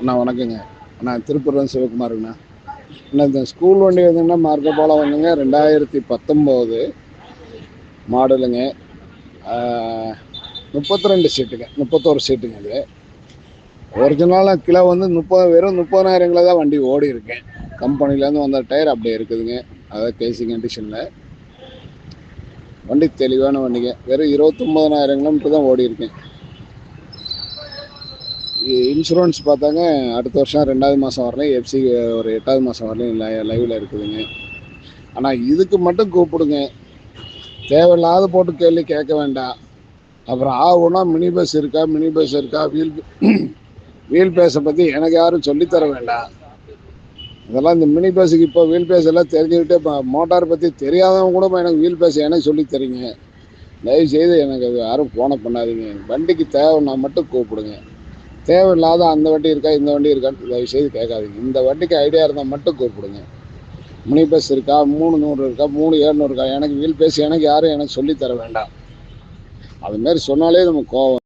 அண்ணா வணக்கங்க. அண்ணா திருப்பூர் சிவகுமாருங்கண்ணா. அண்ணா இந்த ஸ்கூல் வண்டி வந்துங்கன்னா மார்க்க போல வந்துங்க 2019 மாடலுங்க. 32 சீட்டுங்க, 31 சீட்டுங்க. இது ஒரிஜினலாக கிலோ வந்து வெறும் 30,000 கிலோ தான் வண்டி ஓடி இருக்கேன். கம்பெனிலேருந்து வந்த டயர் அப்படியே இருக்குதுங்க. அதாவது கேசி கண்டிஷனில் வண்டி தெளிவான வண்டிங்க. வெறும் 29,000 கிலோமீட்டர் தான் ஓடி இருக்கேன். இன்சூரன்ஸ் பார்த்தாங்க அடுத்த வருஷம் 2வது மாதம் வரலையும், எஃப்சி ஒரு 8வது மாதம் வரலையும் லைவில் இருக்குதுங்க. ஆனால் இதுக்கு மட்டும் கூப்பிடுங்க, தேவையில்லாத போட்டு கேள்வி கேட்க வேண்டாம். அப்புறம் ஆகுனா மினி பஸ் இருக்கா, வீல் பேஸை பற்றி எனக்கு யாரும் சொல்லித்தர வேண்டாம். இதெல்லாம் இந்த மினி பஸ்ஸுக்கு இப்போ வீல் பேஸ் எல்லாம் தெரிஞ்சுக்கிட்டு இப்போ மோட்டார் பற்றி தெரியாதவங்க கூட எனக்கு வீல் பேஸ் எனக்கு சொல்லி தரீங்க. தயவுசெய்து எனக்கு யாரும் ஃபோனை பண்ணாதீங்க. வண்டிக்கு தேவைன்னா மட்டும் கூப்பிடுங்க. தேவையில்லாத அந்த வண்டி இருக்கா இந்த வண்டி இருக்கான்னு தயவுசெய்து கேட்காதீங்க. இந்த வண்டிக்கு ஐடியா இருந்தால் மட்டும் கூப்பிடுங்க. மினி பஸ் இருக்கா, 300 இருக்கா, 3700 இருக்கா, எனக்கு வீல் பேஸ் எனக்கு யாரும் எனக்கு சொல்லித்தர வேண்டாம். அதுமாரி சொன்னாலே நமக்கு கோவம்.